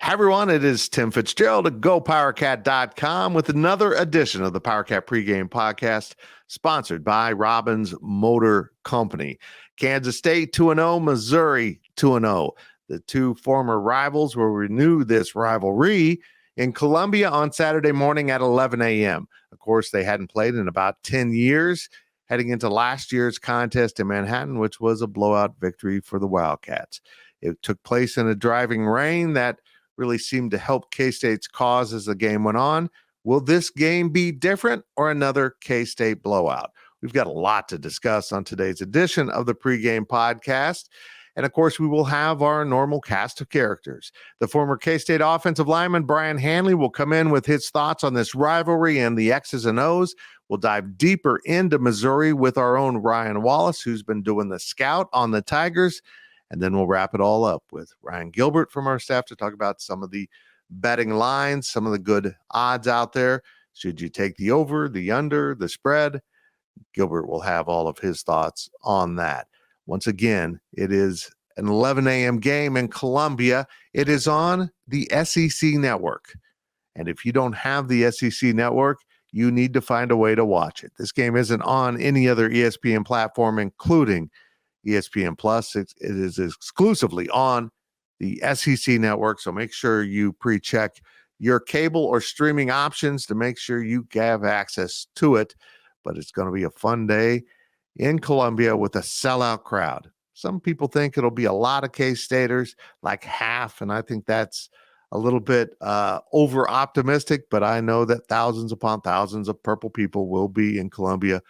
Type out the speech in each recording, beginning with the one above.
Hi, everyone. It is Tim Fitzgerald at GoPowercat.com with another edition of the Powercat Pregame Podcast, sponsored by Robbins Motor Company. Kansas State 2-0, Missouri 2-0. The two former rivals will renew this rivalry in Columbia on Saturday morning at 11 a.m. Of course, they hadn't played in about 10 years, heading into last year's contest in Manhattan, which was a blowout victory for the Wildcats. It took place in a driving rain that really seemed to help K-State's cause as the game went on. Will this game be different or another K-State blowout? We've got a lot to discuss on today's edition of the Pregame Podcast. And, of course, we will have our normal cast of characters. The former K-State offensive lineman Brien Hanley will come in with his thoughts on this rivalry and the X's and O's. We'll dive deeper into Missouri with our own Ryan Wallace, who's been doing the scout on the Tigers. And then we'll wrap it all up with Ryan Gilbert from our staff to talk about some of the betting lines, some of the good odds out there. Should you take the over, the under, the spread? Gilbert will have all of his thoughts on that. Once again, it is an 11 a.m. game in Columbia. It is on the SEC network. And if you don't have the SEC network, you need to find a way to watch it. This game isn't on any other ESPN platform, including ESPN Plus. It is exclusively on the SEC network. So make sure you pre-check your cable or streaming options to make sure you have access to it. But it's going to be a fun day in Columbia with a sellout crowd. Some people think it'll be a lot of K-Staters, like half, and I think that's a little bit over optimistic, but I know that thousands upon thousands of purple people will be in Columbia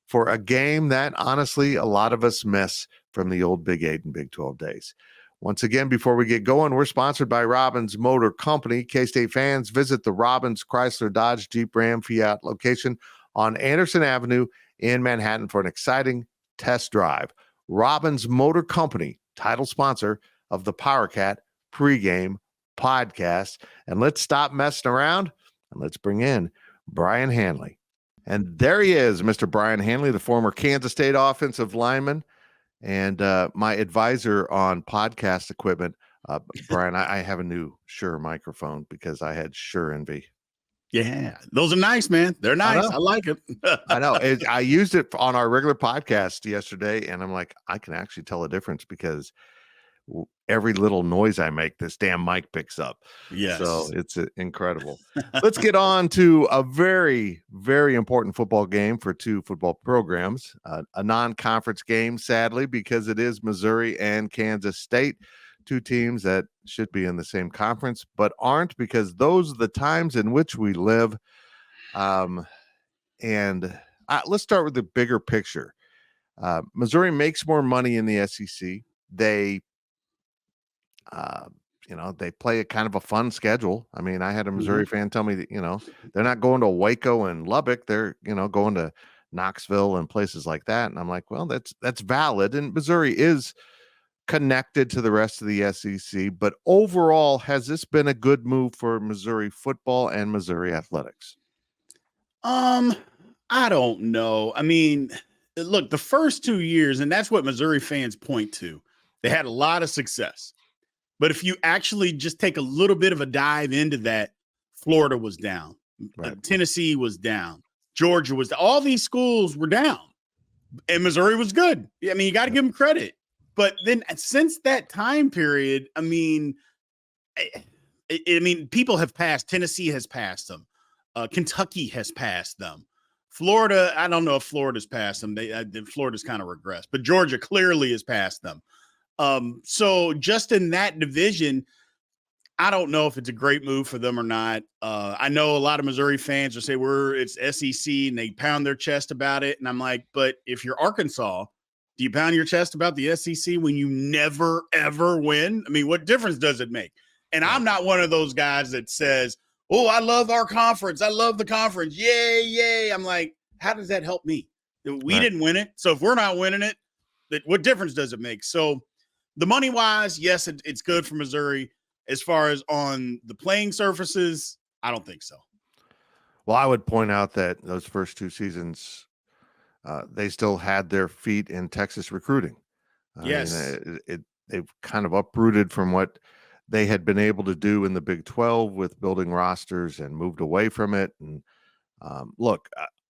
for a game that, honestly, a lot of us miss from the old Big 8 and Big 12 days. Once again, before we get going, we're sponsored by Robbins Motor Company. K-State fans, visit the Robbins Chrysler Dodge Jeep Ram Fiat location on Anderson Avenue in Manhattan for an exciting test drive. Robbins Motor Company, title sponsor of the Powercat Pregame Podcast. And let's stop messing around and let's bring in Brien Hanley. And there he is, Mr. Brien Hanley, the former Kansas State offensive lineman and my advisor on podcast equipment. Brien, I have a new Shure microphone because I had Shure Envy. Yeah, those are nice, man. They're nice. I like it. I know. I used it on our regular podcast yesterday, and I'm like, I can actually tell a difference because every little noise I make, this damn mic picks up. Yes. So it's incredible. Let's get on to a very, very important football game for two football programs, a non-conference game, sadly, because it is Missouri and Kansas State, two teams that should be in the same conference, but aren't because those are the times in which we live. And let's start with the bigger picture. Missouri makes more money in the SEC. They they play a kind of a fun schedule. I mean, I had a Missouri fan tell me that, they're not going to Waco and Lubbock. They're, going to Knoxville and places like that. And I'm like, well, that's valid. And Missouri is connected to the rest of the SEC. But overall, has this been a good move for Missouri football and Missouri athletics? I don't know. I mean, look, the first 2 years, and that's what Missouri fans point to, they had a lot of success. But if you actually just take a little bit of a dive into that, Florida was down. Right. Tennessee was down. Georgia was down. All these schools were down. And Missouri was good. I mean, you got to give them credit. But then since that time period, I mean, people have passed. Tennessee has passed them. Kentucky has passed them. Florida, I don't know if Florida's passed them. Florida's kind of regressed. But Georgia clearly has passed them. So just in that division, I don't know if it's a great move for them or not. I know a lot of Missouri fans will say it's SEC and they pound their chest about it. And I'm like, but if you're Arkansas, do you pound your chest about the SEC when you never, ever win? I mean, what difference does it make? And I'm not one of those guys that says, oh, I love our conference. I love the conference. Yay, yay. I'm like, how does that help me? We didn't win it. So if we're not winning it, what difference does it make? So the money wise, yes, it's good for Missouri. As far as on the playing surfaces, I don't think so. Well, I would point out that those first two seasons, they still had their feet in Texas recruiting. Yes. They've kind of uprooted from what they had been able to do in the Big 12 with building rosters and moved away from it. And look,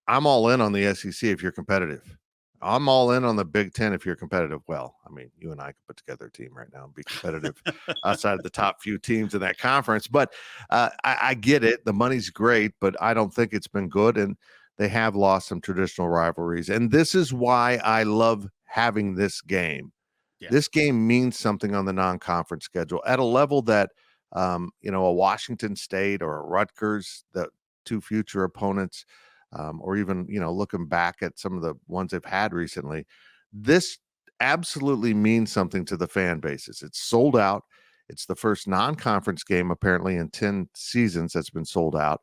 I'm all in on the SEC if you're competitive. I'm all in on the Big 10 if you're competitive. Well, I mean, you and I could put together a team right now and be competitive outside of the top few teams in that conference. But I get it. The money's great, but I don't think it's been good. And they have lost some traditional rivalries. And this is why I love having this game. Yeah. This game means something on the non-conference schedule at a level that, a Washington State or a Rutgers, the two future opponents, or even, looking back at some of the ones they've had recently, this absolutely means something to the fan bases. It's sold out. It's the first non-conference game apparently in 10 seasons that's been sold out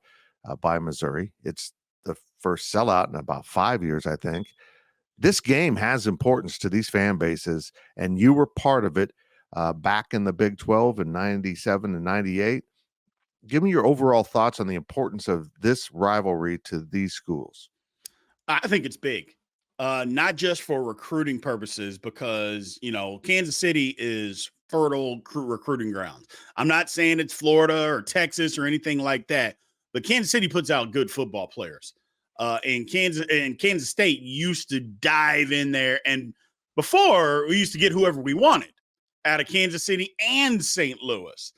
by Missouri. It's the first sellout in about 5 years, I think. This game has importance to these fan bases, and you were part of it back in the Big 12 in 97 and 98. Give me your overall thoughts on the importance of this rivalry to these schools. I think it's big, not just for recruiting purposes, because, Kansas City is fertile recruiting grounds. I'm not saying it's Florida or Texas or anything like that, but Kansas City puts out good football players. And Kansas State used to dive in there. And before, we used to get whoever we wanted out of Kansas City and St. Louis.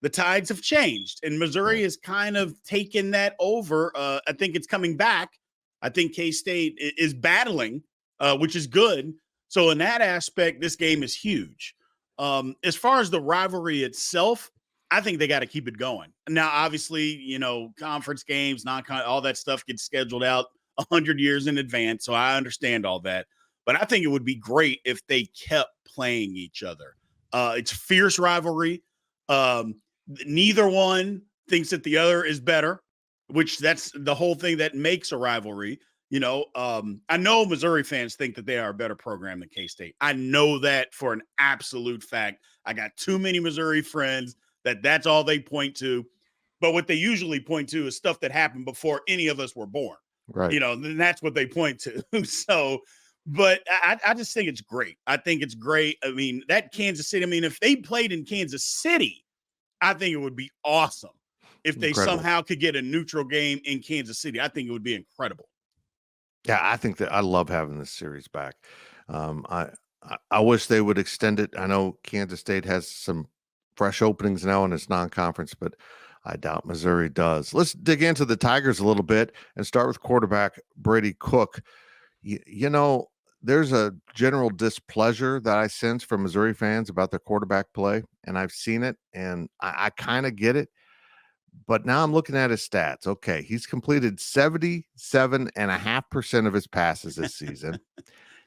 The tides have changed, and Missouri has kind of taken that over. I think it's coming back. I think K-State is battling, which is good. So in that aspect, this game is huge. As far as the rivalry itself, I think they got to keep it going. Now, obviously, conference games, all that stuff gets scheduled out 100 years in advance. So I understand all that. But I think it would be great if they kept playing each other. It's fierce rivalry. Neither one thinks that the other is better, which that's the whole thing that makes a rivalry. I know Missouri fans think that they are a better program than K-State. I know that for an absolute fact. I got too many Missouri friends that's all they point to. But what they usually point to is stuff that happened before any of us were born. Right. Then that's what they point to. So, but I just think it's great. I think it's great. I mean, that Kansas City, if they played in Kansas City, I think it would be awesome. If they somehow could get a neutral game in Kansas City, I think it would be incredible. Yeah, I think that I love having this series back. I wish they would extend it. I know Kansas State has some fresh openings now in its non-conference, but I doubt Missouri does. Let's dig into the Tigers a little bit and start with quarterback Brady Cook. There's a general displeasure that I sense from Missouri fans about their quarterback play, and I've seen it, and I kind of get it. But now I'm looking at his stats. Okay, he's completed 77.5% of his passes this season.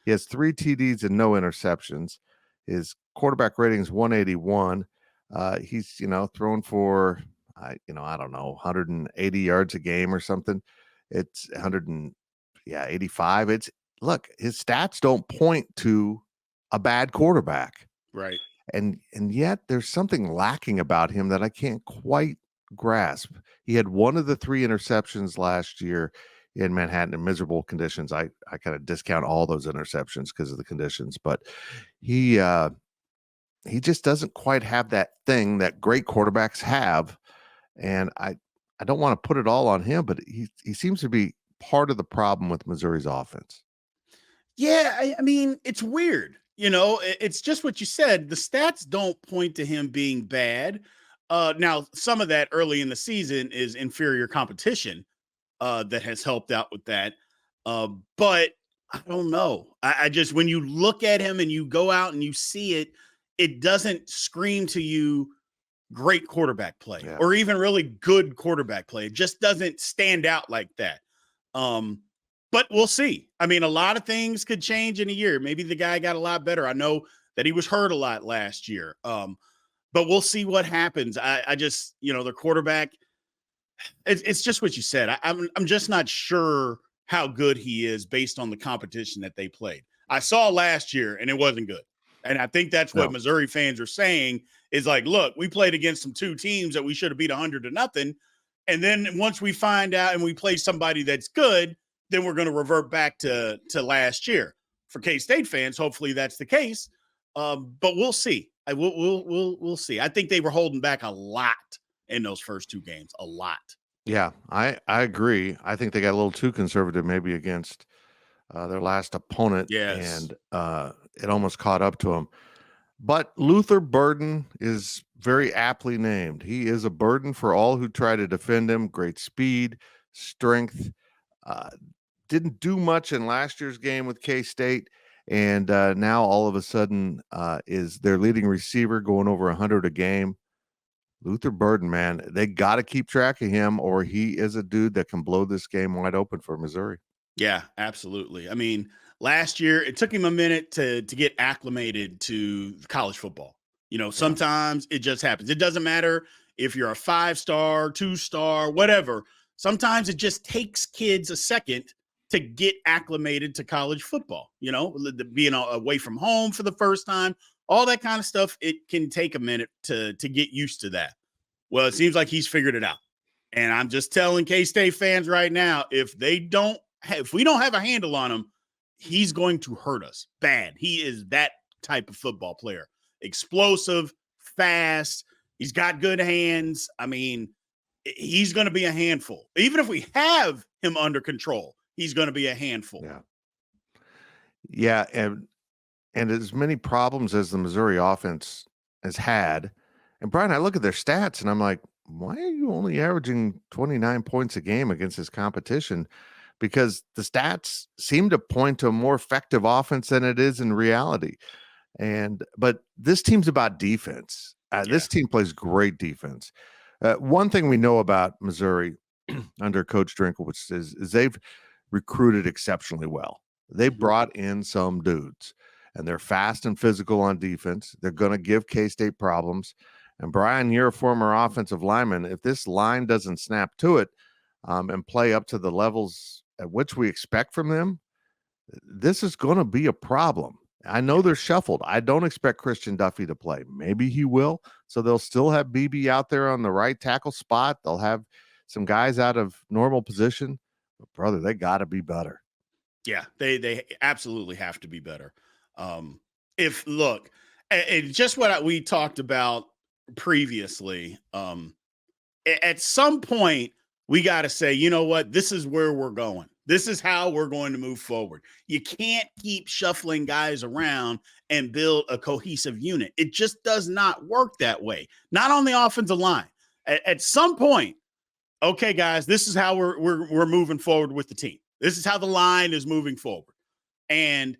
He has 3 TDs and no interceptions. His quarterback rating is 181. He's, thrown for, I don't know, 180 yards a game or something. It's 85. Look, his stats don't point to a bad quarterback. Right. And yet there's something lacking about him that I can't quite grasp. He had one of the 3 interceptions last year in Manhattan in miserable conditions. I kind of discount all those interceptions because of the conditions, but he just doesn't quite have that thing that great quarterbacks have. And I don't want to put it all on him, but he seems to be part of the problem with Missouri's offense. Yeah, I mean, it's weird. It's just what you said. The stats don't point to him being bad. Now, some of that early in the season is inferior competition that has helped out with that. But I don't know. I just, when you look at him and you go out and you see it, it doesn't scream to you great quarterback play or even really good quarterback play. It just doesn't stand out like that. But we'll see. I mean, a lot of things could change in a year. Maybe the guy got a lot better. I know that he was hurt a lot last year. But we'll see what happens. I just, the quarterback, it's just what you said. I'm just not sure how good he is based on the competition that they played. I saw last year and it wasn't good. And I think that's what Missouri fans are saying is like, look, we played against some 2 teams that we should have beat 100-0. And then once we find out and we play somebody that's good, then we're going to revert back to last year. For K-State fans, hopefully that's the case. But we'll see. We'll see. I think they were holding back a lot in those first 2 games, a lot. Yeah, I agree. I think they got a little too conservative maybe against their last opponent, Yes. and it almost caught up to them. But Luther Burden is very aptly named. He is a burden for all who try to defend him. Great speed, strength. Uh, didn't do much in last year's game with K-State, and now all of a sudden is their leading receiver, going over 100 a game. Luther Burden, man, they got to keep track of him, or he is a dude that can blow this game wide open for Missouri. Yeah, absolutely. I mean, last year it took him a minute to get acclimated to college football. Sometimes it just happens. It doesn't matter if you're a 5-star, 2-star, whatever. Sometimes it just takes kids a second to get acclimated to college football. Being away from home for the first time, all that kind of stuff. It can take a minute to get used to that. Well, it seems like he's figured it out. And I'm just telling K-State fans right now, if we don't have a handle on him, he's going to hurt us bad. He is that type of football player. Explosive, fast. He's got good hands. I mean, he's going to be a handful. Even if we have him under control, he's going to be a handful. Yeah. And as many problems as the Missouri offense has had, and Brian, I look at their stats and I'm like, why are you only averaging 29 points a game against this competition? Because the stats seem to point to a more effective offense than it is in reality. But this team's about defense. This team plays great defense. One thing we know about Missouri under Coach Drinkwitz is they've recruited exceptionally well. They brought in some dudes, and they're fast and physical on defense. They're going to give K-State problems. And Brian, you're a former offensive lineman. If this line doesn't snap to it and play up to the levels at which we expect from them, this is going to be a problem. I know they're shuffled. I don't expect Christian Duffy to play. Maybe he will. So they'll still have BB out there on the right tackle spot. They'll have some guys out of normal position. But brother, they got to be better. Yeah, they absolutely have to be better. Just what we talked about previously, at some point we got to say, you know what, this is where we're going. This is how we're going to move forward. You can't keep shuffling guys around and build a cohesive unit. It just does not work that way. Not on the offensive line. At some point, okay, guys, this is how we're moving forward with the team. This is how the line is moving forward. And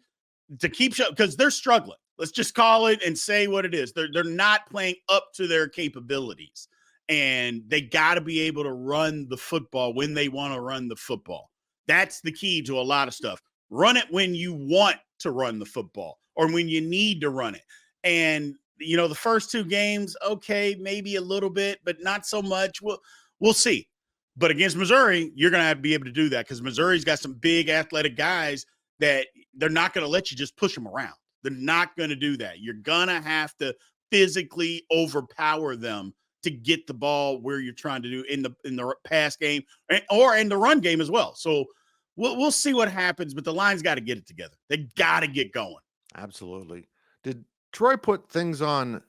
to keep because they're struggling. Let's just call it and say what it is. They're not playing up to their capabilities. And they got to be able to run the football when they want to run the football. That's the key to a lot of stuff. Run it when you want to run the football or when you need to run it. And, the first 2 games, okay, maybe a little bit, but not so much. We'll see. But against Missouri, you're going to have to be able to do that because Missouri's got some big athletic guys that they're not going to let you just push them around. They're not going to do that. You're going to have to physically overpower them to get the ball where you're trying to do in the pass game or in the run game as well. So we'll see what happens, but the line's got to get it together. They got to get going. Absolutely. Did Troy put things on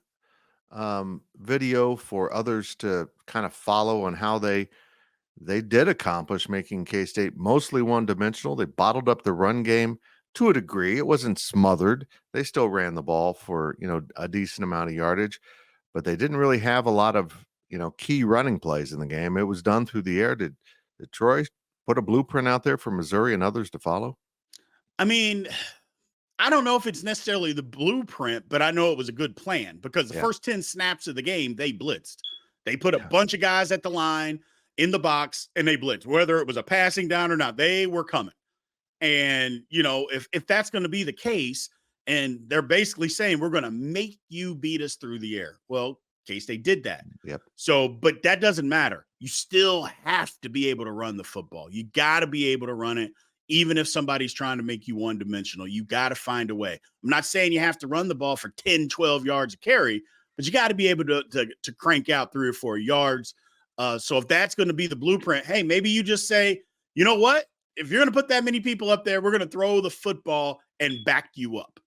video for others to kind of follow on how they did accomplish making K-State mostly one-dimensional? They bottled up the run game to a degree. It wasn't smothered. They still ran the ball for, a decent amount of yardage, but they didn't really have a lot of, key running plays in the game. It was done through the air. Did Troy put a blueprint out there for Missouri and others to follow? I mean, I don't know if it's necessarily the blueprint, but I know it was a good plan because the first 10 snaps of the game, they blitzed. They put a bunch of guys at the line in the box and they blitzed, whether it was a passing down or not, they were coming. And, if that's going to be the case, and they're basically saying, we're going to make you beat us through the air. Well, K-State did that. Yep. So, but that doesn't matter. You still have to be able to run the football. You got to be able to run it. Even if somebody's trying to make you one-dimensional, you got to find a way. I'm not saying you have to run the ball for 10, 12 yards of carry, but you got to be able to crank out 3 or 4 yards. So if that's going to be the blueprint, hey, maybe you just say, you know what? If you're going to put that many people up there, we're going to throw the football and back you up.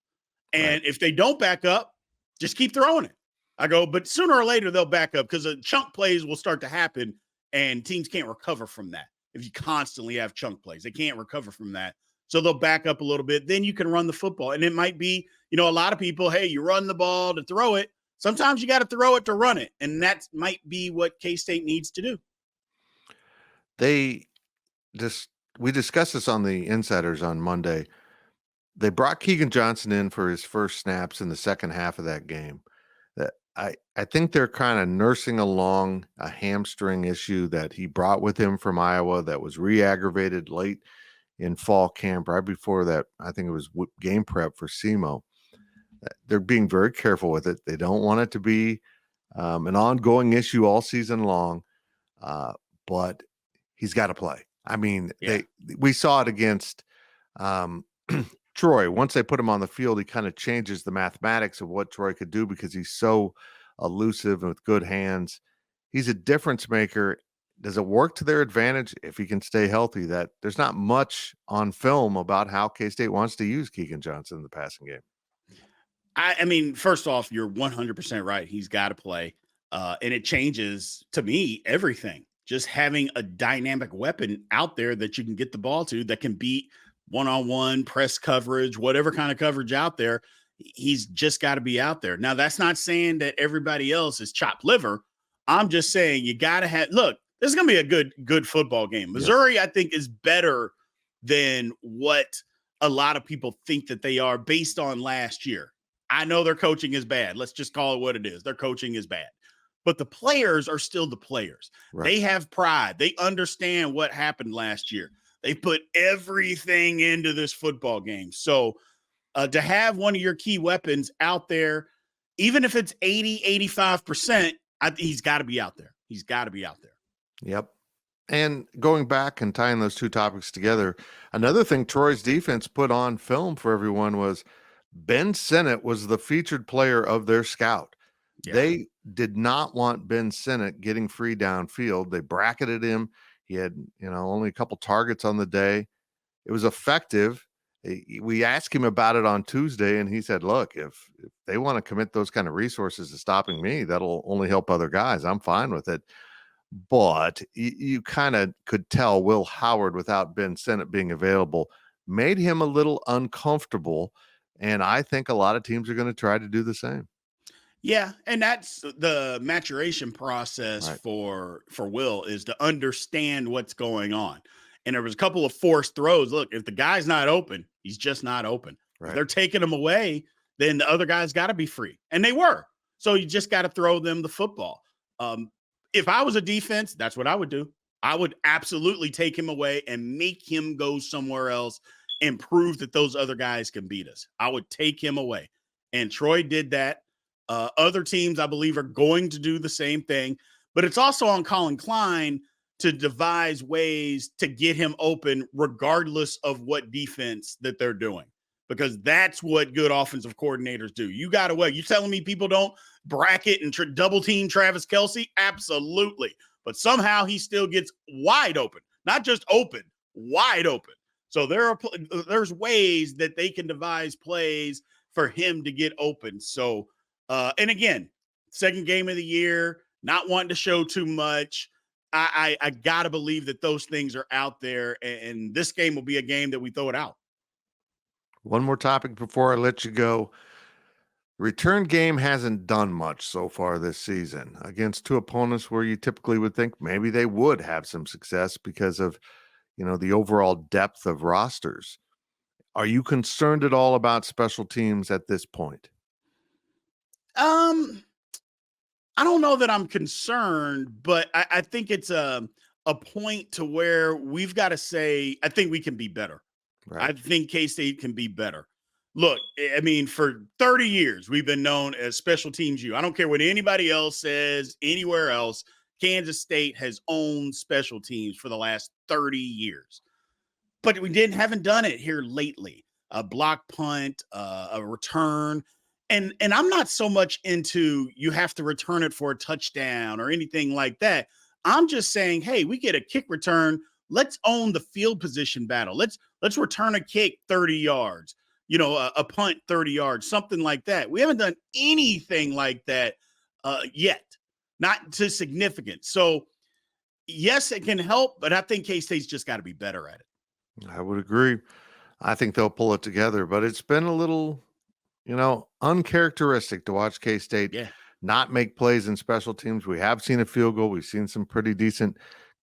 And if they don't back up, Just keep throwing it. I go, but sooner or later they'll back up because chunk plays will start to happen and teams can't recover from that. If you constantly have chunk plays, they can't recover from that. So they'll back up a little bit. Then you can run the football. And it might be, a lot of people, hey, you run the ball to throw it. Sometimes you got to throw it to run it. And that might be what K-State needs to do. We discussed this on the Insiders on Monday. They brought Keegan Johnson in for his first snaps in the second half of that game. I think they're kind of nursing along a hamstring issue that he brought with him from Iowa that was re-aggravated late in fall camp, right before that. I think it was game prep for SEMO. They're being very careful with it. They don't want it to be an ongoing issue all season long, but he's got to play. I mean, we saw it against Troy. Once they put him on the field, he kind of changes the mathematics of what Troy could do because he's so elusive and with good hands. He's a difference maker. Does it work to their advantage if he can stay healthy? That there's not much on film about how K-State wants to use Keegan Johnson in the passing game. I mean, first off, you're 100% right. He's got to play. And it changes, to me, everything. Just having a dynamic weapon out there that you can get the ball to that can beat one-on-one, press coverage, whatever kind of coverage out there. He's just got to be out there. Now, that's not saying that everybody else is chopped liver. I'm just saying you got to have – look, this is going to be a good football game. Missouri, I think, is better than what a lot of people think that they are based on last year. I know their coaching is bad. Let's just call it what it is. Their coaching is bad. But the players are still the players. Right. They have pride. They understand what happened last year. They put everything into this football game. So to have one of your key weapons out there, even if it's 80, 85%, he's got to be out there. He's got to be out there. Yep. And going back and tying those two topics together, another thing Troy's defense put on film for everyone was Ben Sinnott was the featured player of their scout. Yeah. They did not want Ben Sinnott getting free downfield. They bracketed him. He had, only a couple targets on the day. It was effective. We asked him about it on Tuesday, and he said, look, if they want to commit those kind of resources to stopping me, that'll only help other guys. I'm fine with it. But you kind of could tell Will Howard, without Ben Sinnott being available, made him a little uncomfortable. And I think a lot of teams are going to try to do the same. Yeah, and that's the maturation process for Will, is to understand what's going on. And there was a couple of forced throws. Look, if the guy's not open, he's just not open. Right. If they're taking him away, then the other guy's got to be free. And they were. So you just got to throw them the football. If I was a defense, that's what I would do. I would absolutely take him away and make him go somewhere else and prove that those other guys can beat us. I would take him away. And Troy did that. Other teams, I believe, are going to do the same thing. But it's also on Colin Klein to devise ways to get him open regardless of what defense that they're doing. Because that's what good offensive coordinators do. You got away. You telling me people don't bracket and double team Travis Kelce? Absolutely. But somehow he still gets wide open. Not just open, wide open. So there's ways that they can devise plays for him to get open. So, and again, second game of the year, not wanting to show too much. I got to believe that those things are out there, and this game will be a game that we throw it out. One more topic before I let you go. Return game hasn't done much so far this season against two opponents where you typically would think maybe they would have some success because of, the overall depth of rosters. Are you concerned at all about special teams at this point? I don't know that I'm concerned, but I think it's a point to where we've got to say, I think we can be better. Right. I think K-State can be better. Look, I mean, for 30 years, we've been known as special teams U. I don't care what anybody else says anywhere else. Kansas State has owned special teams for the last 30 years. But we haven't done it here lately. A block punt, a return. And I'm not so much into you have to return it for a touchdown or anything like that. I'm just saying, hey, we get a kick return. Let's own the field position battle. Let's return a kick 30 yards. a punt 30 yards, something like that. We haven't done anything like that yet, not to significance. So, yes, it can help, but I think K-State's just got to be better at it. I would agree. I think they'll pull it together, but it's been a little, uncharacteristic to watch K-State not make plays in special teams. We have seen a field goal. We've seen some pretty decent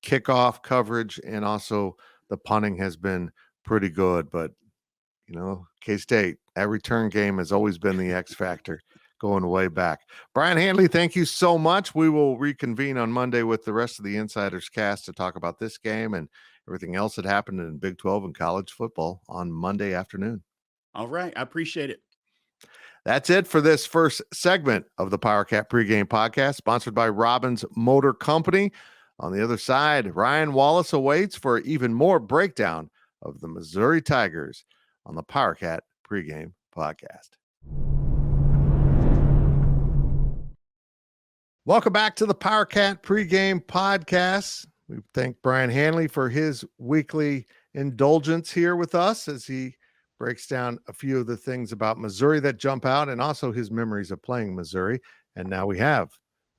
kickoff coverage, and also the punting has been pretty good. But, K-State, that return game has always been the X factor going way back. Brien Hanley, thank you so much. We will reconvene on Monday with the rest of the Insiders cast to talk about this game and everything else that happened in Big 12 and college football on Monday afternoon. All right. I appreciate it. That's it for this first segment of the Powercat Pregame Podcast, sponsored by Robbins Motor Company. On the other side, Ryan Wallace awaits for even more breakdown of the Missouri Tigers on the Powercat Pregame Podcast. Welcome back to the Powercat Pregame Podcast. We thank Brien Hanley for his weekly indulgence here with us as he breaks down a few of the things about Missouri that jump out and also his memories of playing Missouri. And now we have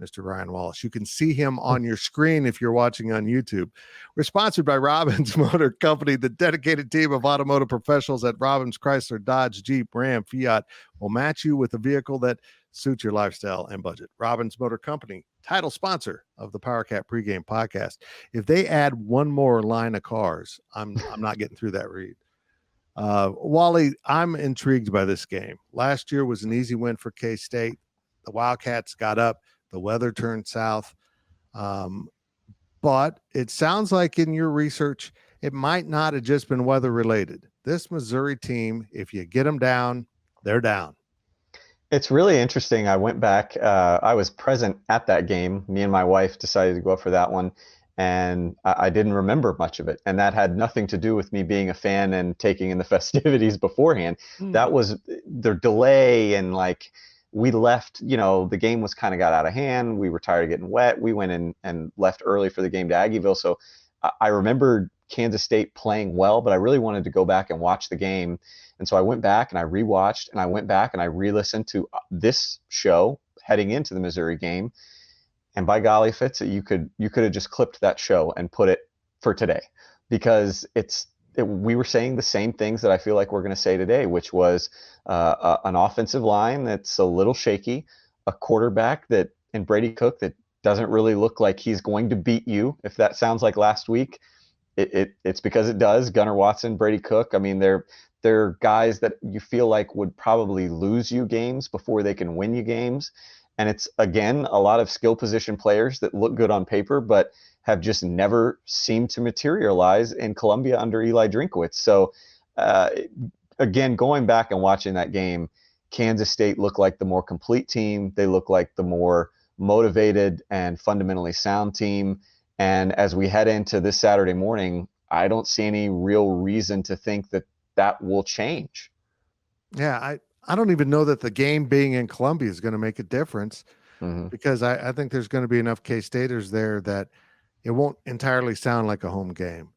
Mr. Ryan Wallace. You can see him on your screen if you're watching on YouTube. We're sponsored by Robbins Motor Company. The dedicated team of automotive professionals at Robbins, Chrysler, Dodge, Jeep, Ram, Fiat will match you with a vehicle that suits your lifestyle and budget. Robbins Motor Company, title sponsor of the Powercat Pregame Podcast. If they add one more line of cars, I'm not getting through that read. Wally, I'm intrigued by this game. Last year was an easy win for K-State. The Wildcats got up. The weather turned south. But it sounds like in your research, it might not have just been weather related. This Missouri team, if you get them down, they're down. It's really interesting. I went back. I was present at that game. Me and my wife decided to go up for that one. And I didn't remember much of it. And that had nothing to do with me being a fan and taking in the festivities beforehand. That was the delay, and we left, the game was kind of got out of hand. We were tired of getting wet. We went in and left early for the game to Aggieville. So I remembered Kansas State playing well, but I really wanted to go back and watch the game. And so I went back and I rewatched, and I went back and I re-listened to this show heading into the Missouri game. And by golly, Fitz, you could have just clipped that show and put it for today, because we were saying the same things that I feel like we're going to say today, which was an offensive line that's a little shaky, a quarterback in Brady Cook that doesn't really look like he's going to beat you. If that sounds like last week, it's because it does. Gunnar Watson, Brady Cook. I mean, they're guys that you feel like would probably lose you games before they can win you games. And it's, again, a lot of skill position players that look good on paper, but have just never seemed to materialize in Columbia under Eli Drinkwitz. So, again, going back and watching that game, Kansas State looked like the more complete team. They look like the more motivated and fundamentally sound team. And as we head into this Saturday morning, I don't see any real reason to think that will change. Yeah, I don't even know that the game being in Columbia is going to make a difference, because I think there's going to be enough K-Staters there that it won't entirely sound like a home game.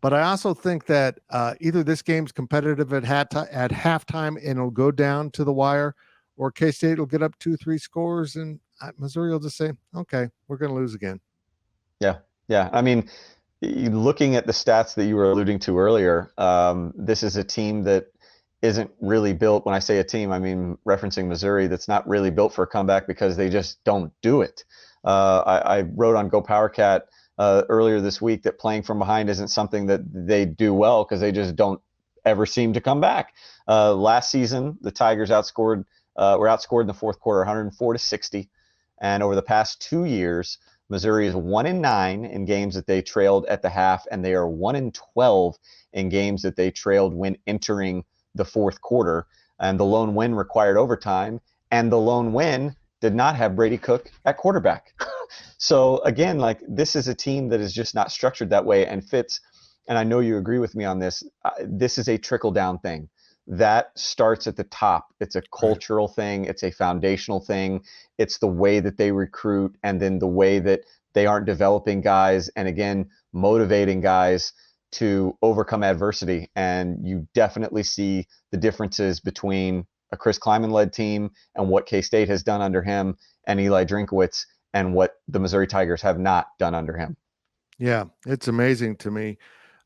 But I also think that either this game's competitive at halftime and it'll go down to the wire, or K-State will get up 2-3 scores and Missouri will just say, okay, we're going to lose again. Yeah. I mean, looking at the stats that you were alluding to earlier, this is a team that isn't really built. When I say a team, I mean referencing Missouri, that's not really built for a comeback because they just don't do it. I wrote on GoPowercat earlier this week that playing from behind isn't something that they do well because they just don't ever seem to come back. Last season, the Tigers were outscored in the fourth quarter 104-60. And over the past 2 years, Missouri is 1-9 in games that they trailed at the half, and they are 1-12 in games that they trailed when entering the fourth quarter. And the lone win required overtime, and the lone win did not have Brady Cook at quarterback. So again, this is a team that is just not structured that way. And Fitz, and I know you agree with me on this, this is a trickle down thing. That starts at the top. It's a cultural thing. It's a foundational thing. It's the way that they recruit, and then the way that they aren't developing guys, and again, motivating guys to overcome adversity. And you definitely see the differences between a Chris Kleiman-led team and what K-State has done under him, and Eli Drinkwitz and what the Missouri Tigers have not done under him. Yeah, it's amazing to me,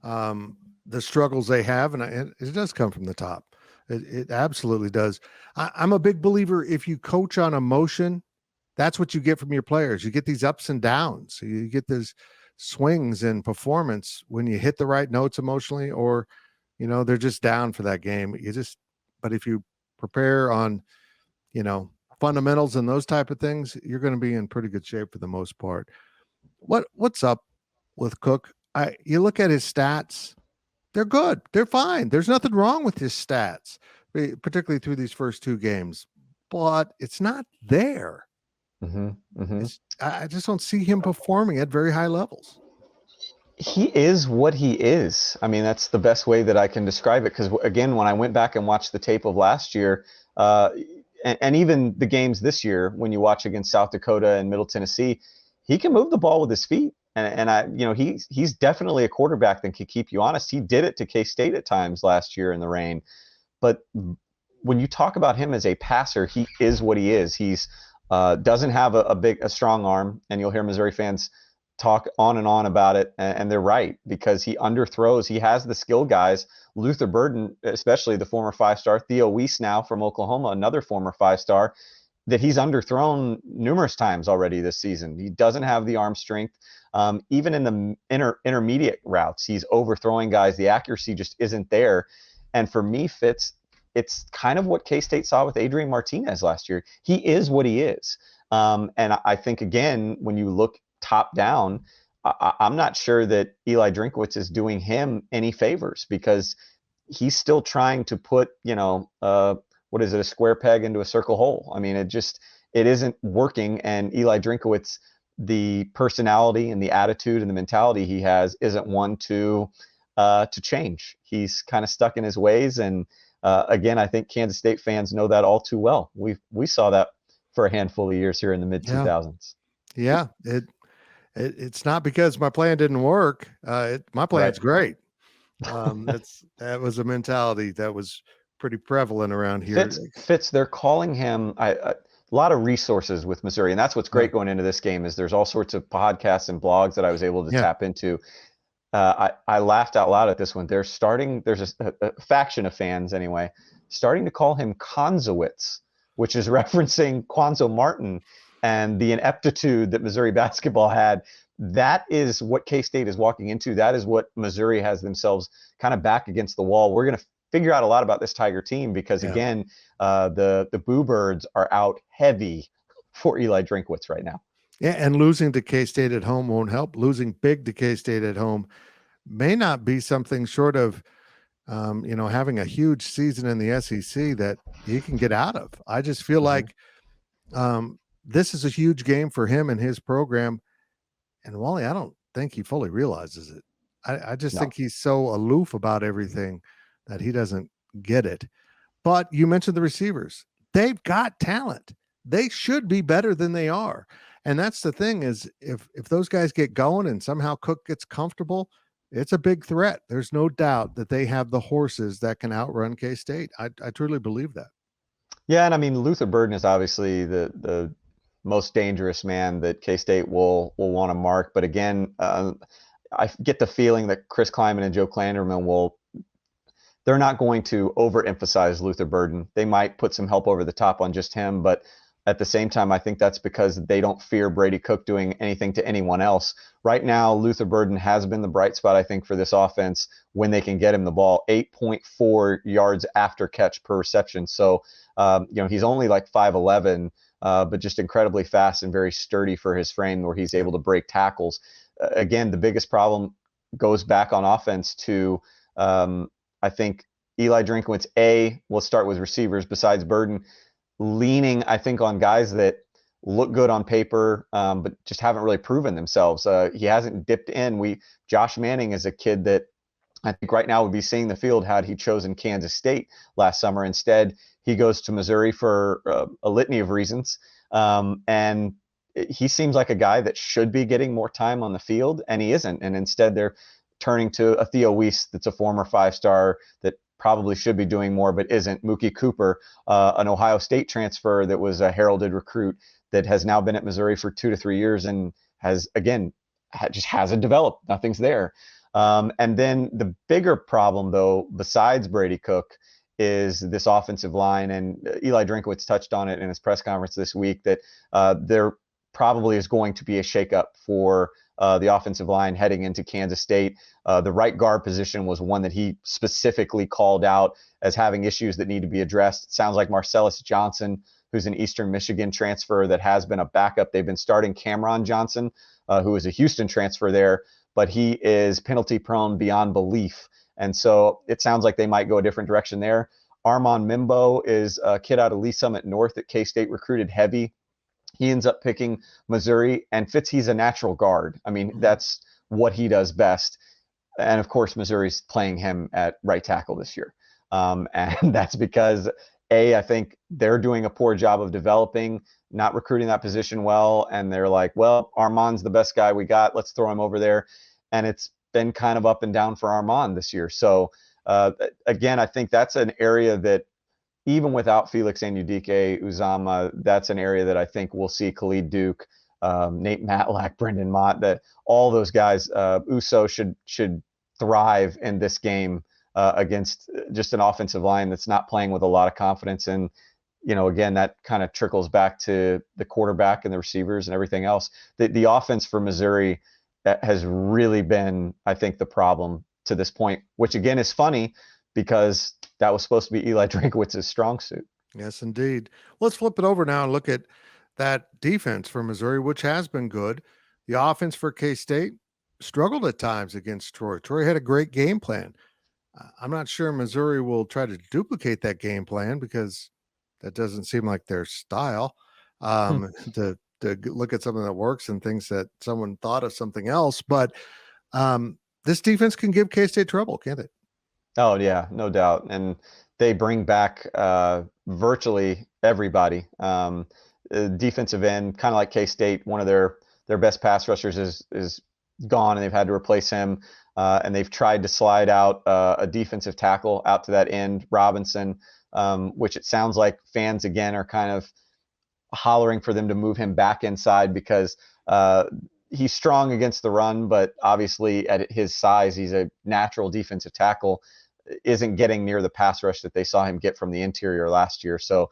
the struggles they have, and it does come from the top. It absolutely does. I'm a big believer, if you coach on emotion, that's what you get from your players. You get these ups and downs. You get these swings in performance when you hit the right notes emotionally, or, they're just down for that game. But if you prepare on, fundamentals and those type of things, you're going to be in pretty good shape for the most part. What's up with Cook? You look at his stats, they're good. They're fine. There's nothing wrong with his stats, particularly through these first two games, but it's not there. I just don't see him performing at very high levels. He is what he is. I mean, that's the best way that I can describe it. Because again, when I went back and watched the tape of last year, and even the games this year, when you watch against South Dakota and Middle Tennessee, he can move the ball with his feet. And he's definitely a quarterback that can keep you honest. He did it to K-State at times last year in the rain. But when you talk about him as a passer, he is what he is. He's doesn't have a strong arm, and you'll hear Missouri fans talk on and on about it, and they're right, because he underthrows. He has the skill guys. Luther Burden, especially the former 5-star, Theo Weiss now from Oklahoma, another former 5-star, that he's underthrown numerous times already this season. He doesn't have the arm strength. Even in the intermediate routes, he's overthrowing guys. The accuracy just isn't there. And for me, Fitz, it's kind of what K-State saw with Adrian Martinez last year. He is what he is. And I think, again, when you look top down, I'm not sure that Eli Drinkwitz is doing him any favors, because he's still trying to put, what is it, a square peg into a circle hole. I mean, it isn't working. And Eli Drinkwitz, the personality and the attitude and the mentality he has isn't one to change. He's kind of stuck in his ways. And again, I think Kansas State fans know that all too well. We saw that for a handful of years here in the mid 2000s. Yeah. It's not because my plan didn't work. My plan's great. That was a mentality that was pretty prevalent around here. Fitz, they're calling him a lot of resources with Missouri, and that's what's great going into this game, is there's all sorts of podcasts and blogs that I was able to tap into. I laughed out loud at this one. There's a faction of fans anyway, starting to call him Konzowitz, which is referencing Quanzo Martin and the ineptitude that Missouri basketball had. That is what K-State is walking into. That is what Missouri has themselves kind of back against the wall. We're going to figure out a lot about this Tiger team, because again, the Boo Birds are out heavy for Eli Drinkwitz right now. Yeah, and losing to K-State at home won't help. Losing big to K-State at home may not be something short of, having a huge season in the SEC that he can get out of. I just feel like this is a huge game for him and his program. And Wally, I don't think he fully realizes it. I just think he's so aloof about everything that he doesn't get it. But you mentioned the receivers. They've got talent. They should be better than they are. And that's the thing, is if those guys get going and somehow Cook gets comfortable, it's a big threat. There's no doubt that they have the horses that can outrun K-State. I truly believe that. Yeah, and I mean, Luther Burden is obviously the most dangerous man that K-State will want to mark. But again, I get the feeling that Chris Kleiman and Joe Klanderman they're not going to overemphasize Luther Burden. They might put some help over the top on just him, but at the same time, I think that's because they don't fear Brady Cook doing anything to anyone else. Right now, Luther Burden has been the bright spot, I think, for this offense when they can get him the ball. 8.4 yards after catch per reception. So, he's only like 5'11", but just incredibly fast and very sturdy for his frame, where he's able to break tackles. Again, the biggest problem goes back on offense to, I think, Eli Drinkwitz. We'll start with receivers besides Burden, leaning, I think, on guys that look good on paper, but just haven't really proven themselves. He hasn't dipped in. Josh Manning is a kid that I think right now would be seeing the field had he chosen Kansas State last summer. Instead, he goes to Missouri for a litany of reasons. And he seems like a guy that should be getting more time on the field, and he isn't. And instead, they're turning to a Theo Weiss that's a former 5-star that probably should be doing more but isn't. Mookie Cooper, an Ohio State transfer that was a heralded recruit that has now been at Missouri for 2 to 3 years and has, again, just hasn't developed. Nothing's there. And then the bigger problem, though, besides Brady Cook, is this offensive line. And Eli Drinkwitz touched on it in his press conference this week, that there probably is going to be a shakeup for the offensive line heading into Kansas State. The right guard position was one that he specifically called out as having issues that need to be addressed. It sounds like Marcellus Johnson, who's an Eastern Michigan transfer that has been a backup. They've been starting Cameron Johnson, who is a Houston transfer there, but he is penalty prone beyond belief. And so it sounds like they might go a different direction there. Armand Mimbo is a kid out of Lee Summit North that K-State recruited heavy. He ends up picking Missouri, and Fitz, he's a natural guard. I mean, that's what he does best. And of course, Missouri's playing him at right tackle this year. And that's because, I think they're doing a poor job of developing, not recruiting that position well. And they're like, well, Armand's the best guy we got. Let's throw him over there. And it's been kind of up and down for Armand this year. So again, I think that's an area that even without Felix Anudike Uzama, that's an area that I think we'll see Khalid Duke, Nate Matlack, Brendan Mott, that all those guys, Uso should thrive in this game against just an offensive line that's not playing with a lot of confidence. And, again, that kind of trickles back to the quarterback and the receivers and everything else. The offense for Missouri has really been, I think, the problem to this point, which again is funny because that was supposed to be Eli Drinkwitz's strong suit. Yes, indeed. Let's flip it over now and look at that defense for Missouri, which has been good. The offense for K-State struggled at times against Troy. Troy had a great game plan. I'm not sure Missouri will try to duplicate that game plan because that doesn't seem like their style. To look at something that works and things that someone thought of something else. But this defense can give K-State trouble, can't it? Oh, yeah, no doubt. And they bring back virtually everybody. Defensive end, kind of like K-State, one of their best pass rushers is gone, and they've had to replace him. And they've tried to slide out a defensive tackle out to that end, Robinson, which it sounds like fans, again, are kind of hollering for them to move him back inside because he's strong against the run, but obviously at his size, he's a natural defensive tackle, isn't getting near the pass rush that they saw him get from the interior last year. So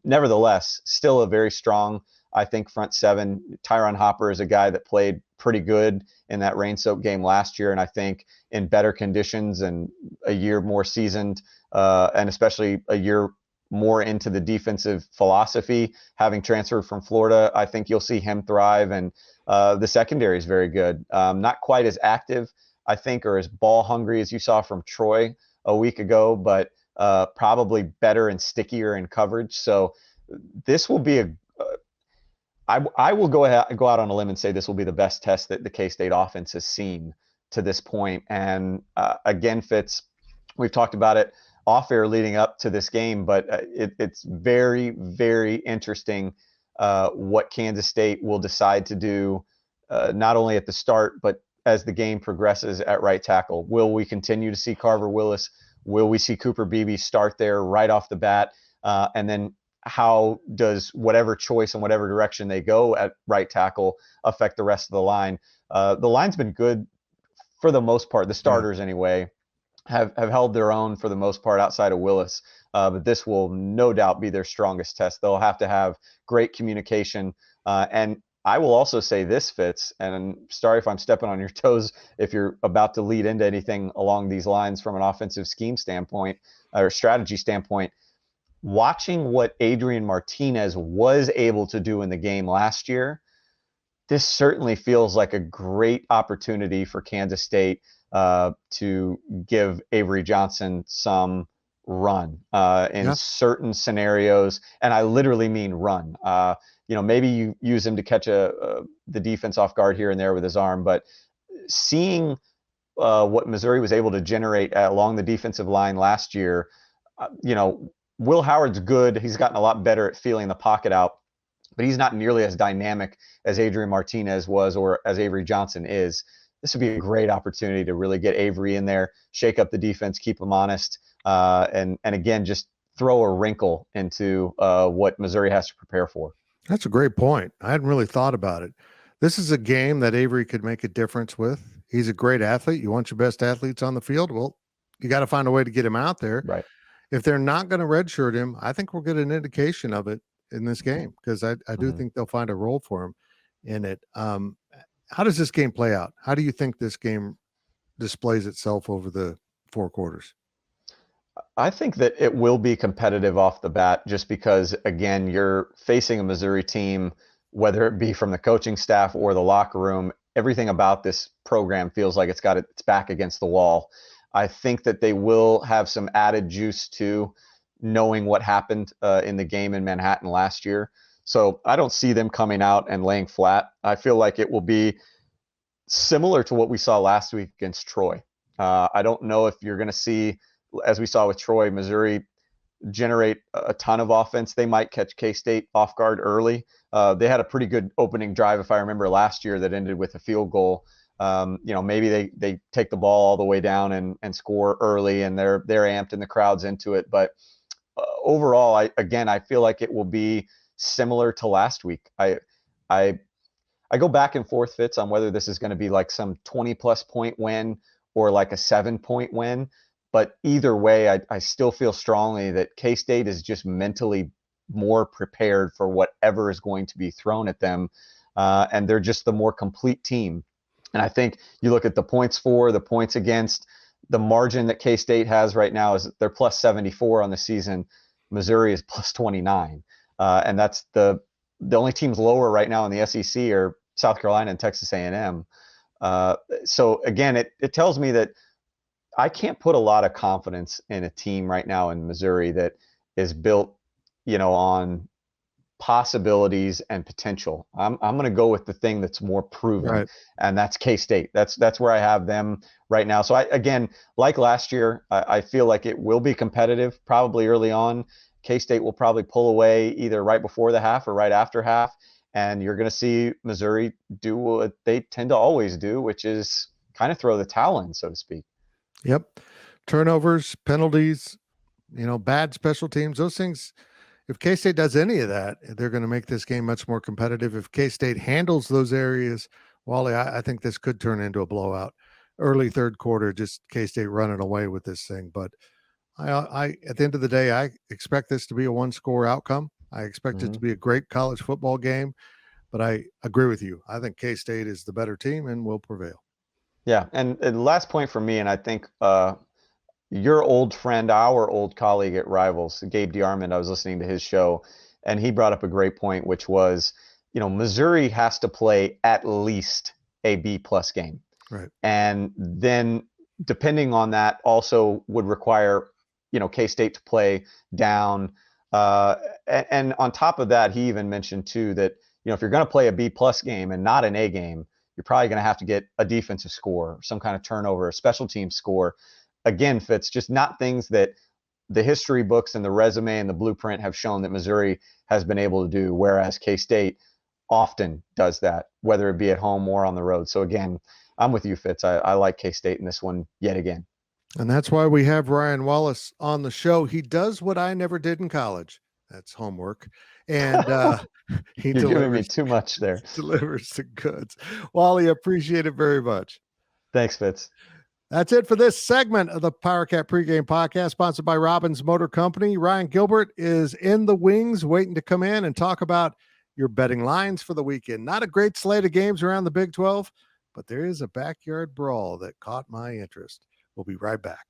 nevertheless, still a very strong, I think, front seven. Tyron Hopper is a guy that played pretty good in that rain-soaked game last year, and I think in better conditions and a year more seasoned, and especially a year more into the defensive philosophy, having transferred from Florida, I think you'll see him thrive. And the secondary is very good. Not quite as active, I think, or as ball hungry as you saw from Troy a week ago, but probably better and stickier in coverage. So this will be I will go out on a limb and say this will be the best test that the K-State offense has seen to this point. And again, Fitz, we've talked about it off air leading up to this game, but it's very, very interesting what Kansas State will decide to do, not only at the start, but as the game progresses at right tackle. Will we continue to see Carver Willis? Will we see Cooper Beebe start there right off the bat? And then how does whatever choice and whatever direction they go at right tackle affect the rest of the line? The line's been good for the most part. The starters, anyway, have held their own for the most part outside of Willis. But this will no doubt be their strongest test. They'll have to have great communication. And I will also say this, Fitz, and I'm sorry if I'm stepping on your toes if you're about to lead into anything along these lines from an offensive scheme standpoint or strategy standpoint. Watching what Adrian Martinez was able to do in the game last year, this certainly feels like a great opportunity for Kansas State to give Avery Johnson some run in certain scenarios. And I literally mean run. Maybe you use him to catch the defense off guard here and there with his arm, but seeing what Missouri was able to generate along the defensive line last year, Will Howard's good. He's gotten a lot better at feeling the pocket out, but he's not nearly as dynamic as Adrian Martinez was or as Avery Johnson is. this would be a great opportunity to really get Avery in there, shake up the defense, keep them honest, and again, just throw a wrinkle into what Missouri has to prepare for. That's a great point. I hadn't really thought about it. This is a game that Avery could make a difference with. He's a great athlete. You want your best athletes on the field? Well, you got to find a way to get him out there. Right. If they're not going to redshirt him, I think we'll get an indication of it in this game, because I do think they'll find a role for him in it. How does this game play out? How do you think this game displays itself over the 4 quarters? I think that it will be competitive off the bat, just because, again, you're facing a Missouri team, whether it be from the coaching staff or the locker room. Everything about this program feels like it's got its back against the wall. I think that they will have some added juice to knowing what happened in the game in Manhattan last year. So I don't see them coming out and laying flat. I feel like it will be similar to what we saw last week against Troy. I don't know if you're going to see, as we saw with Troy, Missouri generate a ton of offense. They might catch K-State off guard early. They had a pretty good opening drive, if I remember, last year that ended with a field goal. Maybe they take the ball all the way down and score early, and they're amped and the crowd's into it. But overall, I feel like it will be similar to last week. I go back and forth, Fitz, on whether this is going to be like some 20-plus point win or like a 7-point win. But either way, I still feel strongly that K-State is just mentally more prepared for whatever is going to be thrown at them. And they're just the more complete team. And I think you look at the points for, the points against, the margin that K-State has right now is they're plus 74 on the season. Missouri is plus 29. And that's the only teams lower right now in the SEC are South Carolina and Texas A&M. So again, it tells me that I can't put a lot of confidence in a team right now in Missouri that is built, on possibilities and potential. I'm going to go with the thing that's more proven, right, and that's K-State. That's where I have them right now. So again, like last year, I feel like it will be competitive probably early on. K-State will probably pull away either right before the half or right after half, and you're going to see Missouri do what they tend to always do, which is kind of throw the towel in, so to speak. Yep. Turnovers, penalties, bad special teams, those things. If K-State does any of that, they're going to make this game much more competitive. If K-State handles those areas, Wally, I think this could turn into a blowout. Early third quarter, just K-State running away with this thing. But I at the end of the day, I expect this to be a one-score outcome. I expect it to be a great college football game. But I agree with you. I think K-State is the better team and will prevail. Yeah, and the last point for me, and I think your old friend, our old colleague at Rivals, Gabe DeArmond, I was listening to his show, and he brought up a great point, which was, Missouri has to play at least a B-plus game. Right. And then depending on that also would require, K-State to play down. And on top of that, he even mentioned too that, if you're going to play a B-plus game and not an A game, you're probably going to have to get a defensive score, some kind of turnover, a special team score. Again, Fitz, just not things that the history books and the resume and the blueprint have shown that Missouri has been able to do, whereas K-State often does that, whether it be at home or on the road. So again, I'm with you, Fitz. I like K-State in this one yet again. And that's why we have Ryan Wallace on the show. He does what I never did in college. That's homework. And You're giving me too much there. Delivers the goods. Wally, appreciate it very much. Thanks, Fitz. That's it for this segment of the Powercat Pregame Podcast, sponsored by Robbins Motor Company. Ryan Gilbert is in the wings, waiting to come in and talk about your betting lines for the weekend. Not a great slate of games around the Big 12, but there is a backyard brawl that caught my interest. We'll be right back.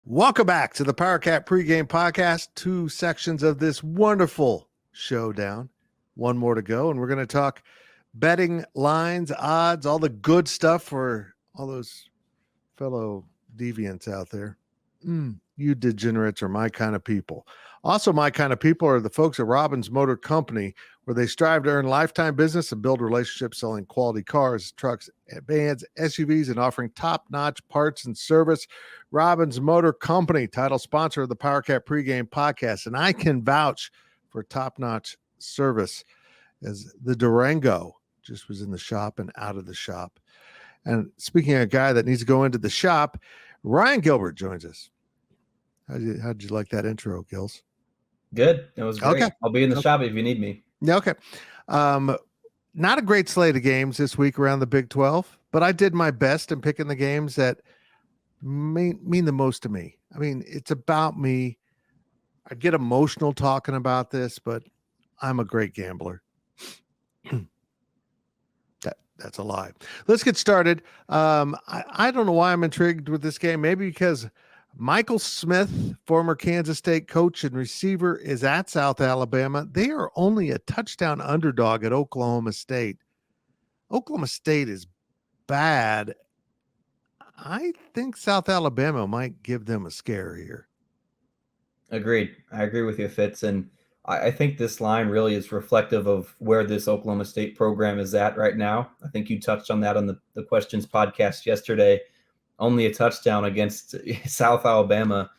Welcome back to the Powercat Pregame Podcast. 2 sections of this wonderful showdown. One more to go, and we're going to talk betting lines, odds, all the good stuff for all those fellow deviants out there. You degenerates are my kind of people. Also, my kind of people are the folks at Robbins Motor Company, where they strive to earn lifetime business and build relationships selling quality cars, trucks, vans, SUVs, and offering top-notch parts and service. Robbins Motor Company, title sponsor of the Powercat Pregame Podcast, and I can vouch for top-notch service. as the Durango just was in the shop and out of the shop. And speaking of a guy that needs to go into the shop, Ryan Gilbert joins us. How'd you like that intro, Gills? Good. It was great. Okay. I'll be in the shop if you need me. Yeah, okay. Not a great slate of games this week around the Big 12, but I did my best in picking the games that mean the most to me. I mean, it's about me. I get emotional talking about this, but I'm a great gambler. That's a lie. Let's get started. I don't know why I'm intrigued with this game. Maybe because Michael Smith, former Kansas State coach and receiver, is at South Alabama. They are only a touchdown underdog at Oklahoma State. Oklahoma State is bad. I think South Alabama might give them a scare here. Agreed. I agree with you, Fitz. And I think this line really is reflective of where this Oklahoma State program is at right now. I think you touched on that on the Questions podcast yesterday. Only a touchdown against South Alabama.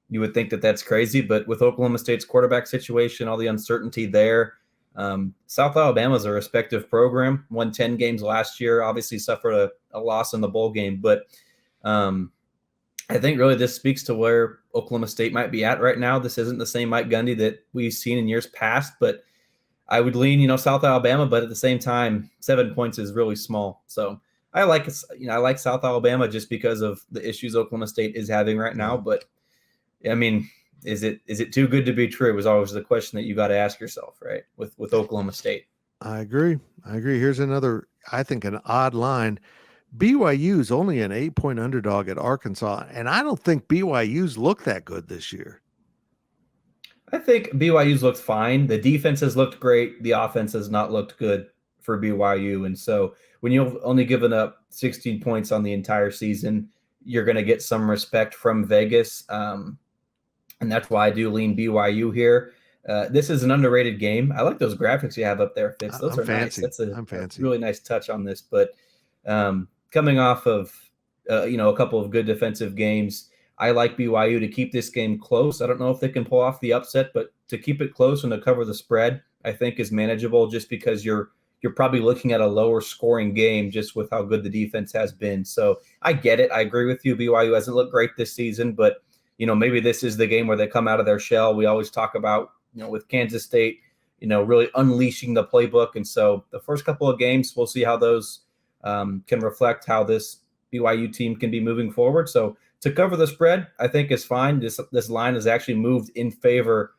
You would think that that's crazy, but with Oklahoma State's quarterback situation, all the uncertainty there, South Alabama's a respective program, won 10 games last year, obviously suffered a loss in the bowl game, but I think really this speaks to where Oklahoma State might be at right now. This isn't the same Mike Gundy that we've seen in years past, but I would lean, South Alabama, but at the same time, 7 points is really small. So I like South Alabama just because of the issues Oklahoma State is having right now. But I mean, is it too good to be true? Was always the question that you got to ask yourself, right? With Oklahoma State. I agree. Here's another, I think, an odd line. BYU is only an 8-point underdog at Arkansas, and I don't think BYU's looked that good this year. I think BYU's looked fine. The defense has looked great. The offense has not looked good for BYU. And so when you've only given up 16 points on the entire season, you're going to get some respect from Vegas. And that's why I do lean BYU here. This is an underrated game. I like those graphics you have up there, Fitz. Those are fancy. Nice. That's fancy. A really nice touch on this. But coming off of, a couple of good defensive games, I like BYU to keep this game close. I don't know if they can pull off the upset, but to keep it close and to cover the spread, I think is manageable just because you're probably looking at a lower scoring game just with how good the defense has been. So I get it. I agree with you. BYU hasn't looked great this season, but maybe this is the game where they come out of their shell. We always talk about, with Kansas State, really unleashing the playbook. And so the first couple of games, we'll see how those can reflect how this BYU team can be moving forward. So to cover the spread, I think is fine. This line has actually moved in favor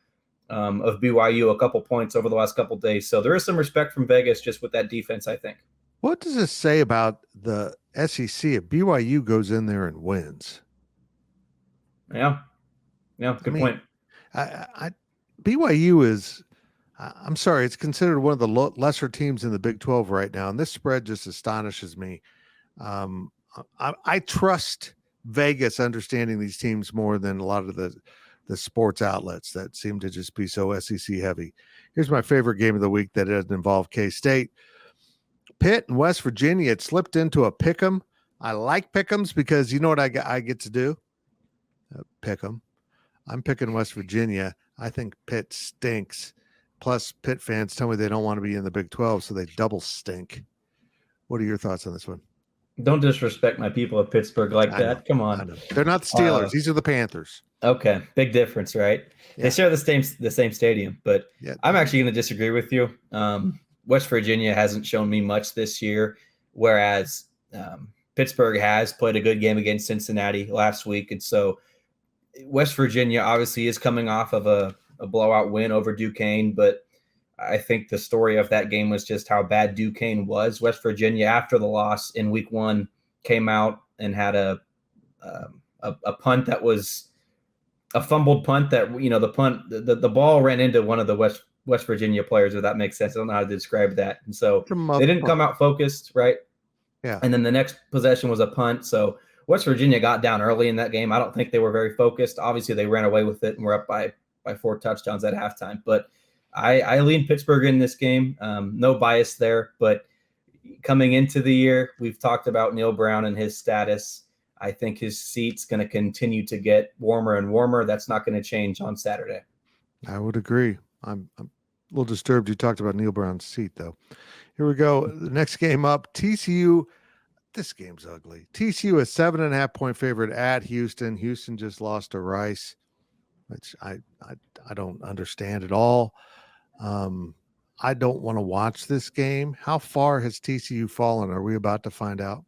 of BYU a couple points over the last couple of days. So there is some respect from Vegas just with that defense, I think. What does this say about the SEC if BYU goes in there and wins? Yeah, good point. BYU is, I'm sorry, it's considered one of the lesser teams in the Big 12 right now, and this spread just astonishes me. I trust Vegas understanding these teams more than a lot of the sports outlets that seem to just be so SEC heavy. Here's my favorite game of the week that doesn't involve K-State. Pitt and West Virginia. It slipped into a pick'em. I like pick'ems because you know what I get to do? Pick'em. I'm picking West Virginia. I think Pitt stinks. Plus, Pitt fans tell me they don't want to be in the Big 12, so they double stink. What are your thoughts on this one? Don't disrespect my people of Pittsburgh like that. Come on. They're not the Steelers. These are the Panthers. Okay. Big difference, right? Yeah. They share the same stadium, but yeah. I'm actually going to disagree with you. West Virginia hasn't shown me much this year, whereas Pittsburgh has played a good game against Cincinnati last week. And so West Virginia obviously is coming off of a blowout win over Duquesne, but I think the story of that game was just how bad Duquesne was. West Virginia, after the loss in week 1, came out and had a punt that was a fumbled punt that, the ball ran into one of the West Virginia players, if that makes sense. I don't know how to describe that. And so they didn't come out focused, right? Yeah. And then the next possession was a punt. So West Virginia got down early in that game. I don't think they were very focused. Obviously, they ran away with it and were up by 4 touchdowns at halftime. But I lean Pittsburgh in this game. No bias there. But coming into the year, we've talked about Neil Brown and his status. I think his seat's going to continue to get warmer and warmer. That's not going to change on Saturday. I would agree. little disturbed you talked about Neil Brown's seat, though. Here we go. The next game up, TCU. This game's ugly. TCU is 7.5-point favorite at Houston. Houston just lost to Rice, which I don't understand at all. I don't want to watch this game. How far has TCU fallen? Are we about to find out?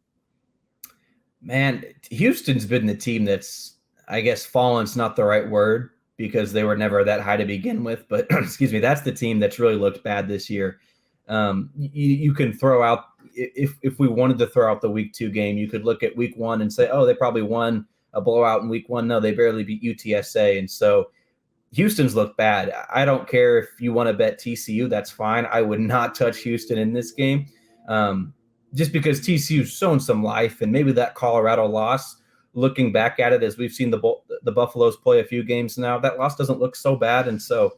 Man, Houston's been the team that's, I guess, fallen's not the right word because they were never that high to begin with. But excuse me, that's the team that's really looked bad this year. You can throw out, if we wanted to throw out the week 2 game, you could look at week 1 and say, oh, they probably won a blowout in week 1. No, they barely beat UTSA. And so Houston's looked bad. I don't care if you want to bet TCU, that's fine. I would not touch Houston in this game just because TCU's shown some life, and maybe that Colorado loss, looking back at it as we've seen the Buffaloes play a few games now, that loss doesn't look so bad. And so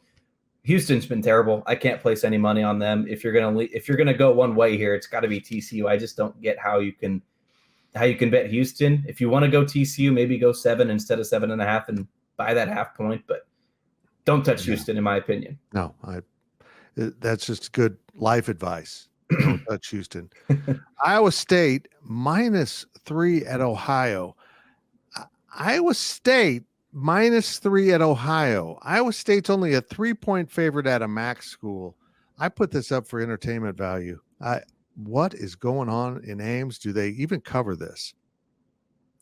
Houston's been terrible. I can't place any money on them. If you're gonna go one way here, it's got to be TCU. I just don't get how you can bet Houston. If you want to go TCU, maybe go 7 instead of 7.5 and buy that half point, but don't touch Houston, in my opinion. No, that's just good life advice. Don't touch Houston. Iowa State -3 at Ohio. Iowa State -3 at Ohio. Iowa State's only a 3-point favorite at a MAC school. I put this up for entertainment value. What is going on in Ames? Do they even cover this?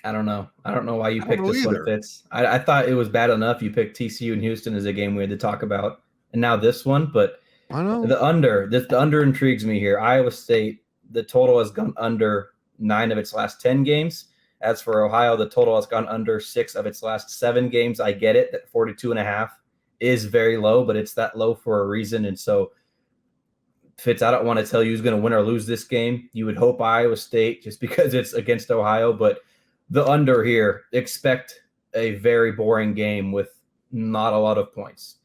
I don't know. I don't know why you picked this one, Fitz. I thought it was bad enough you picked TCU and Houston as a game we had to talk about, and now this one. But I know the under intrigues me here. Iowa State, the total has gone under 9 of its last 10 games. As for Ohio, the total has gone under 6 of its last 7 games. I get it that 42.5 is very low, but it's that low for a reason. And so, Fitz, I don't want to tell you who's going to win or lose this game. You would hope Iowa State just because it's against Ohio, but the under here, expect a very boring game with not a lot of points.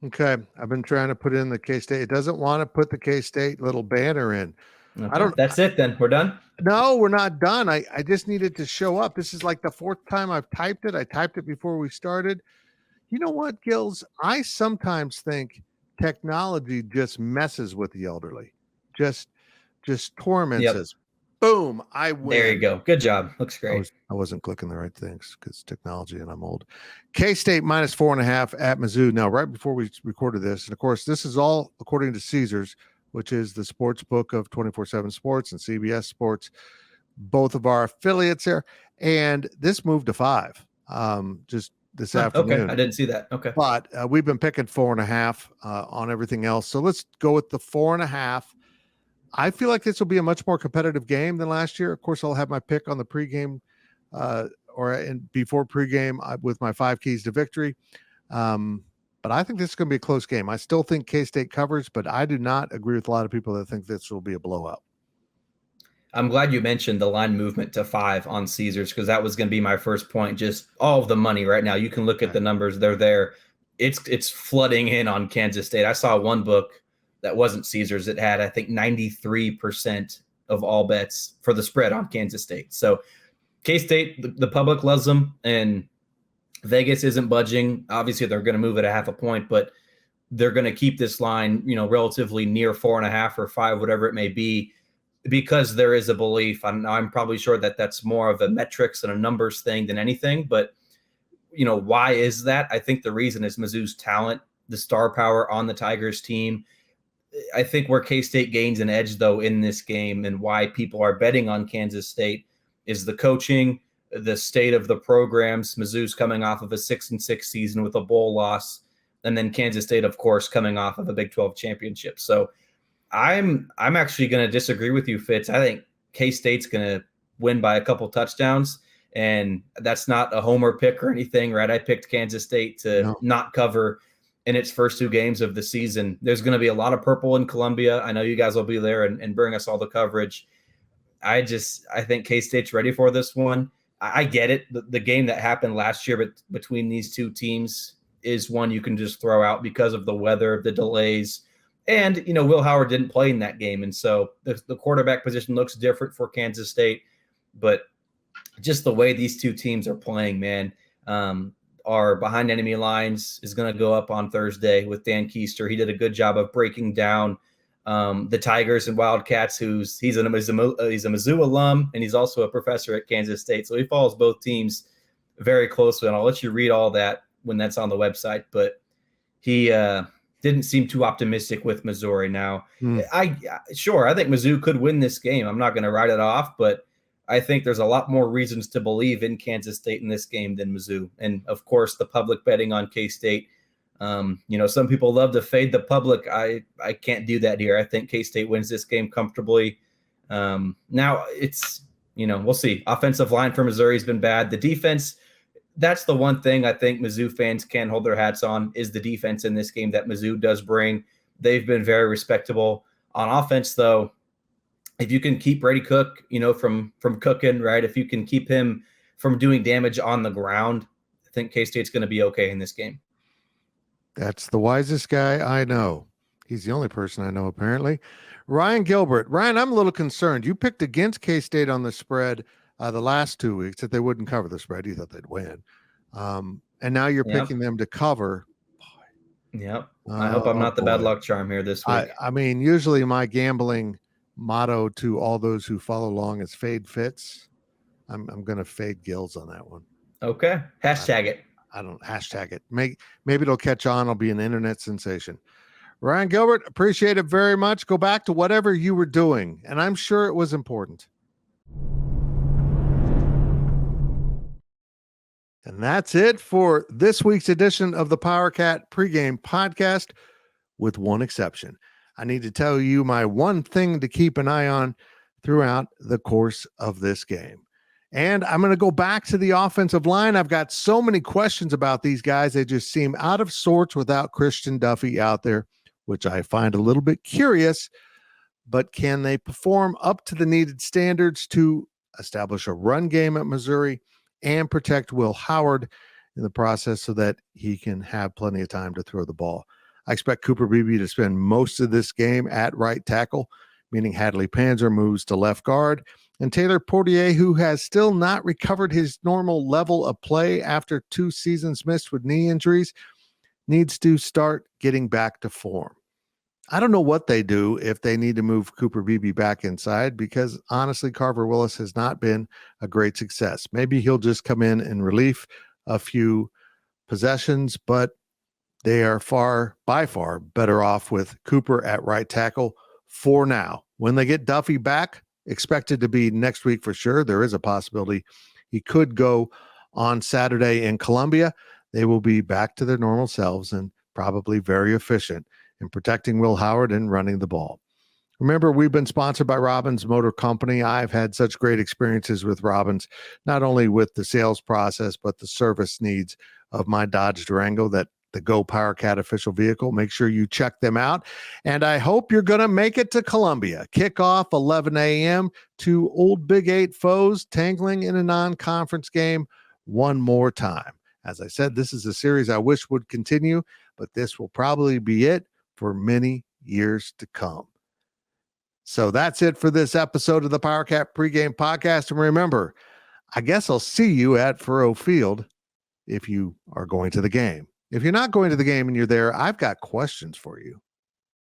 Okay. I've been trying to put in the K-State. It doesn't want to put the K-State little banner in. Okay. That's it then. We're done? No, we're not done. I just needed to show up. This is like the 4th time I've typed it. I typed it before we started. You know what, Gills? I sometimes think technology just messes with the elderly. Just torments us. Boom, I win. There you go. Good job. Looks great. I wasn't clicking the right things because technology and I'm old. K-State -4.5 at Mizzou. Now, right before we recorded this, and of course, this is all according to Caesars, which is the sports book of 24/7 Sports and CBS Sports, both of our affiliates there. And this moved to 5 just this afternoon. Okay, I didn't see that. Okay. But we've been picking 4.5 on everything else. So let's go with the 4.5. I feel like this will be a much more competitive game than last year. Of course, I'll have my pick on the pregame before pregame with my 5 keys to victory. But I think this is going to be a close game. I still think K-State covers, but I do not agree with a lot of people that think this will be a blowout. I'm glad you mentioned the line movement to 5 on Caesars because that was going to be my first point. Just all of the money right now. You can look at the numbers. They're there. It's flooding in on Kansas State. I saw one book that wasn't Caesars. It had, I think, 93% of all bets for the spread on Kansas State. So K-State, the public loves them, and Vegas isn't budging. Obviously, they're going to move it a 0.5 point, but they're going to keep this line, relatively near 4.5 or 5, whatever it may be, because there is a belief. I'm probably sure that that's more of a metrics and a numbers thing than anything. But, why is that? I think the reason is Mizzou's talent, the star power on the Tigers team. I think where K-State gains an edge, though, in this game and why people are betting on Kansas State is the coaching, the state of the programs. Mizzou's coming off of a 6-6 season with a bowl loss, and then Kansas State, of course, coming off of a Big 12 championship. So I'm actually going to disagree with you, Fitz. I think K-State's going to win by a couple touchdowns, and that's not a homer pick or anything, right? I picked Kansas State to not cover in its first 2 games of the season. There's going to be a lot of purple in Columbia. I know you guys will be there and bring us all the coverage. I think K-State's ready for this one. I get it. The game that happened last year between these 2 teams is one you can just throw out because of the weather, the delays, and, Will Howard didn't play in that game. And so the quarterback position looks different for Kansas State, but just the way these 2 teams are playing, man, our behind enemy lines is going to go up on Thursday with Dan Keister. He did a good job of breaking down the Tigers and Wildcats. He's a Mizzou alum, and he's also a professor at Kansas State. So he follows both teams very closely, and I'll let you read all that when that's on the website. But he didn't seem too optimistic with Missouri. Now, I think Mizzou could win this game. I'm not going to write it off, but I think there's a lot more reasons to believe in Kansas State in this game than Mizzou. And of course, the public betting on K-State. Some people love to fade the public. I can't do that here. I think K-State wins this game comfortably. Now it's, we'll see. Offensive line for Missouri has been bad. The defense, that's the one thing I think Mizzou fans can hold their hats on, is the defense in this game that Mizzou does bring. They've been very respectable. On offense, though, if you can keep Brady Cook, from cooking, right? If you can keep him from doing damage on the ground, I think K-State's going to be okay in this game. That's the wisest guy I know. He's the only person I know, apparently. Ryan Gilbert. Ryan, I'm a little concerned. You picked against K-State on the spread the last 2 weeks, that they wouldn't cover the spread. You thought they'd win. And now you're picking them to cover. Yep. I hope I'm not the bad luck charm here this week. I mean, usually my gambling motto to all those who follow along is fade Fitz. I'm going to fade Gills on that one. Okay. Hashtag it. I don't hashtag it. Maybe it'll catch on. It'll be an internet sensation. Ryan Gilbert, appreciate it very much. Go back to whatever you were doing, and I'm sure it was important. And that's it for this week's edition of the Powercat Pregame Podcast, with one exception. I need to tell you my one thing to keep an eye on throughout the course of this game. And I'm going to go back to the offensive line. I've got so many questions about these guys. They just seem out of sorts without Christian Duffy out there, which I find a little bit curious. But can they perform up to the needed standards to establish a run game at Missouri and protect Will Howard in the process so that he can have plenty of time to throw the ball? I expect Cooper Beebe to spend most of this game at right tackle, meaning Hadley Panzer moves to left guard, and Taylor Portier, who has still not recovered his normal level of play after 2 seasons missed with knee injuries, needs to start getting back to form. I don't know what they do if they need to move Cooper Beebe back inside, because honestly, Carver Willis has not been a great success. Maybe he'll just come in relief a few possessions, but they are by far better off with Cooper at right tackle for now. When they get Duffy back, expected to be next week for sure, there is a possibility he could go on Saturday in Columbia. They will be back to their normal selves and probably very efficient in protecting Will Howard and running the ball. Remember, we've been sponsored by Robbins Motor Company. I've had such great experiences with Robbins, not only with the sales process, but the service needs of my Dodge Durango, that the GoPowercat official vehicle. Make sure you check them out. And I hope you're going to make it to Columbia. Kickoff 11 a.m. to Old Big 8 foes tangling in a non-conference game one more time. As I said, this is a series I wish would continue, but this will probably be it for many years to come. So that's it for this episode of the Powercat Pregame Podcast. And remember, I guess I'll see you at Furrow Field if you are going to the game. If you're not going to the game and you're there, I've got questions for you.